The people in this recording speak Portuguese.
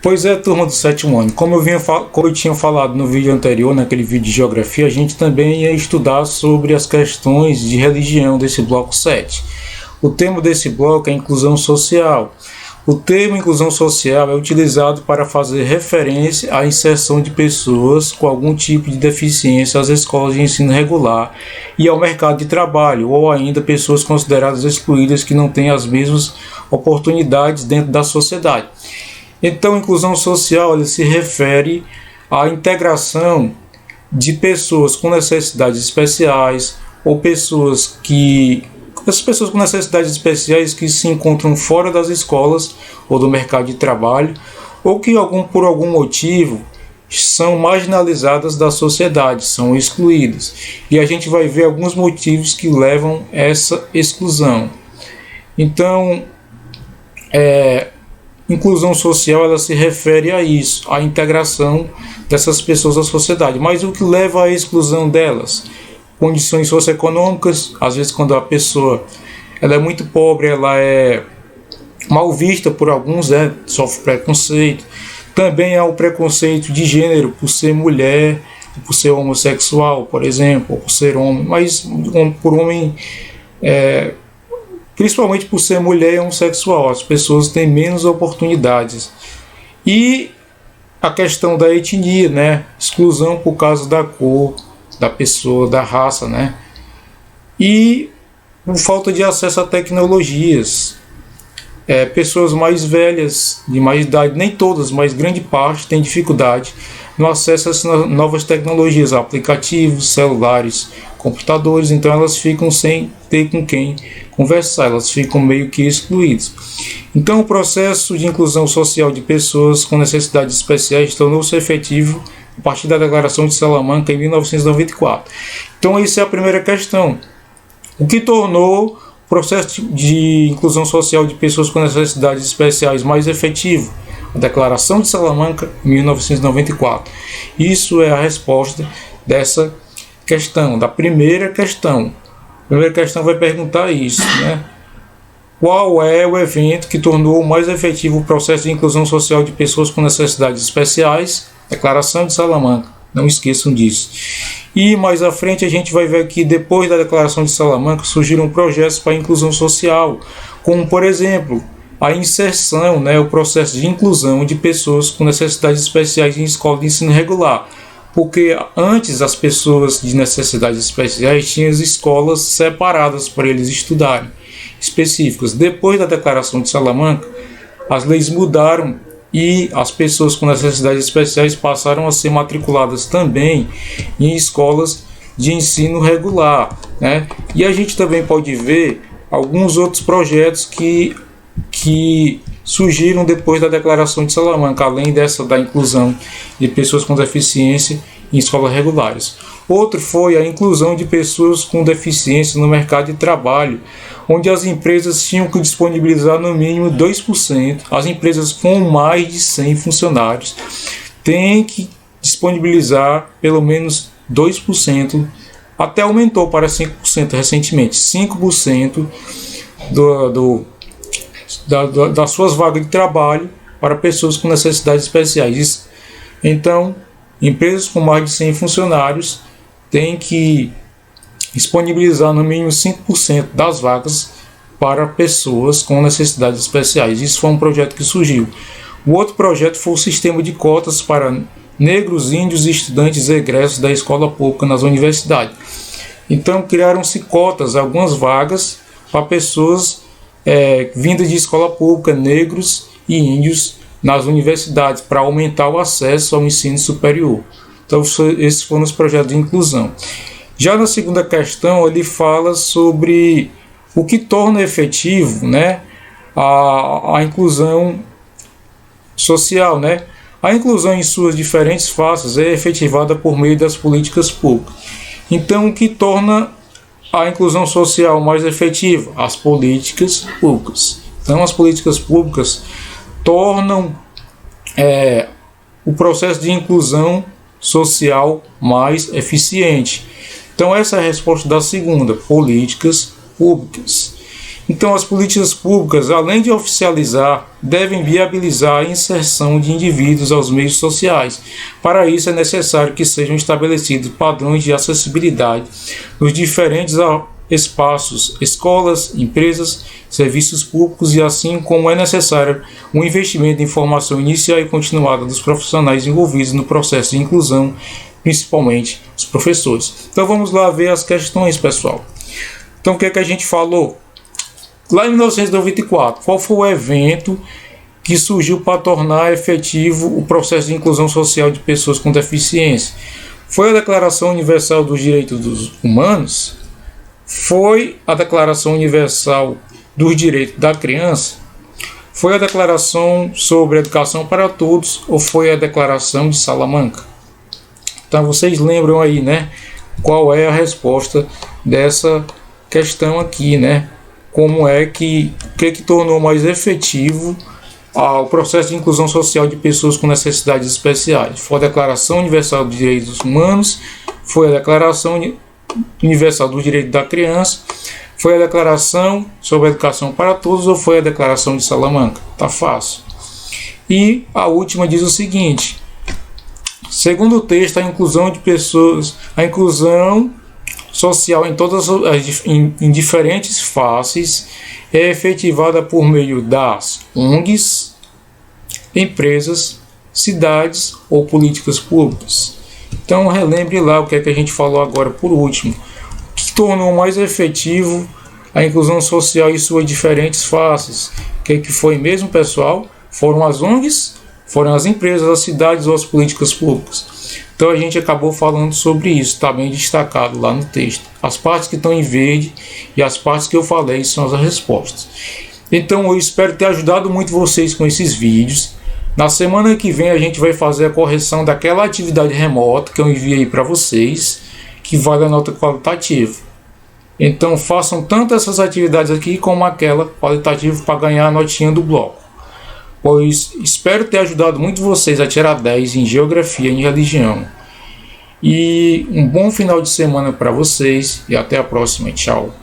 Pois é, turma do sétimo ano. Como eu tinha falado no vídeo anterior, naquele vídeo de geografia, a gente também ia estudar sobre as questões de religião desse bloco 7. O tema desse bloco é inclusão social. O termo inclusão social é utilizado para fazer referência à inserção de pessoas com algum tipo de deficiência às escolas de ensino regular e ao mercado de trabalho, ou ainda pessoas consideradas excluídas que não têm as mesmas oportunidades dentro da sociedade. Então, inclusão social ele se refere à integração de pessoas com necessidades especiais ou essas pessoas com necessidades especiais que se encontram fora das escolas ou do mercado de trabalho ou que por algum motivo são marginalizadas da sociedade, são excluídas. E a gente vai ver alguns motivos que levam a essa exclusão. Então, inclusão social ela se refere a isso, à integração dessas pessoas à sociedade. Mas o que leva à exclusão delas? Condições socioeconômicas, às vezes quando a pessoa ela é muito pobre, ela é mal vista por alguns, sofre preconceito. Também há o preconceito de gênero, por ser mulher, por ser homossexual, por exemplo, ou por ser homem, mas por homem, principalmente por ser mulher e homossexual, as pessoas têm menos oportunidades. E a questão da etnia, exclusão por causa da cor da pessoa, da raça, e por falta de acesso a tecnologias. Pessoas mais velhas, de mais idade, nem todas, mas grande parte tem dificuldade no acesso a essas novas tecnologias, aplicativos, celulares, computadores, então elas ficam sem ter com quem conversar, elas ficam meio que excluídas. Então o processo de inclusão social de pessoas com necessidades especiais tornou-se efetivo a partir da Declaração de Salamanca em 1994. Então essa é a primeira questão. O que tornou o processo de inclusão social de pessoas com necessidades especiais mais efetivo? A Declaração de Salamanca, em 1994. Isso é a resposta dessa questão, da primeira questão. A primeira questão vai perguntar isso, Qual é o evento que tornou mais efetivo o processo de inclusão social de pessoas com necessidades especiais? Declaração de Salamanca, não esqueçam disso. E mais à frente a gente vai ver que depois da Declaração de Salamanca surgiram projetos para a inclusão social, como por exemplo a inserção, o processo de inclusão de pessoas com necessidades especiais em escola de ensino regular. Porque antes as pessoas de necessidades especiais tinham as escolas separadas para eles estudarem, específicas. Depois da Declaração de Salamanca, as leis mudaram e as pessoas com necessidades especiais passaram a ser matriculadas também em escolas de ensino regular. E a gente também pode ver alguns outros projetos que surgiram depois da Declaração de Salamanca, além da inclusão de pessoas com deficiência em escolas regulares. Outro foi a inclusão de pessoas com deficiência no mercado de trabalho, onde as empresas tinham que disponibilizar no mínimo 2%, as empresas com mais de 100 funcionários têm que disponibilizar pelo menos 2%, até aumentou para 5% recentemente, 5% das suas vagas de trabalho para pessoas com necessidades especiais. Então, empresas com mais de 100 funcionários têm que disponibilizar no mínimo 5% das vagas para pessoas com necessidades especiais. Isso foi um projeto que surgiu. O outro projeto foi o sistema de cotas para negros, índios e estudantes egressos da escola pública nas universidades. Então, criaram-se cotas, algumas vagas para pessoas vindas de escola pública, negros e índios nas universidades, para aumentar o acesso ao ensino superior. Então, esses foram os projetos de inclusão. Já na segunda questão, ele fala sobre o que torna efetivo a inclusão social. A inclusão em suas diferentes faces é efetivada por meio das políticas públicas. Então, o que torna a inclusão social mais efetiva? As políticas públicas. Então, as políticas públicas tornam o processo de inclusão social mais eficiente. Então, essa é a resposta da segunda, políticas públicas. Então, as políticas públicas, além de oficializar, devem viabilizar a inserção de indivíduos aos meios sociais. Para isso, é necessário que sejam estabelecidos padrões de acessibilidade nos diferentes espaços, escolas, empresas, serviços públicos, e assim como é necessário um investimento em formação inicial e continuada dos profissionais envolvidos no processo de inclusão, principalmente os professores. Então vamos lá ver as questões, pessoal. Então o que é que a gente falou? Lá em 1994, qual foi o evento que surgiu para tornar efetivo o processo de inclusão social de pessoas com deficiência? Foi a Declaração Universal dos Direitos Humanos? Foi a Declaração Universal dos Direitos da Criança? Foi a Declaração sobre Educação para Todos? Ou foi a Declaração de Salamanca? Então vocês lembram aí, né? Qual é a resposta dessa questão aqui, né? Como é que tornou mais efetivo o processo de inclusão social de pessoas com necessidades especiais? Foi a Declaração Universal dos Direitos Humanos? Foi a Declaração Universal dos Direitos da Criança? Foi a Declaração sobre a Educação para Todos? Ou foi a Declaração de Salamanca? Tá fácil. E a última diz o seguinte: segundo o texto, a inclusão social em diferentes faces é efetivada por meio das ONGs, empresas, cidades ou políticas públicas. Então relembre lá o que é que a gente falou agora por último. O que tornou mais efetivo a inclusão social em suas diferentes faces? O que foi mesmo, pessoal? Foram as ONGs, foram as empresas, as cidades ou as políticas públicas. Então a gente acabou falando sobre isso, está bem destacado lá no texto. As partes que estão em verde e as partes que eu falei são as respostas. Então eu espero ter ajudado muito vocês com esses vídeos. Na semana que vem a gente vai fazer a correção daquela atividade remota que eu enviei para vocês, que vale a nota qualitativa. Então façam tanto essas atividades aqui como aquela qualitativa para ganhar a notinha do bloco. Pois espero ter ajudado muito vocês a tirar 10 em Geografia e em Religião. E um bom final de semana para vocês e até a próxima. Tchau.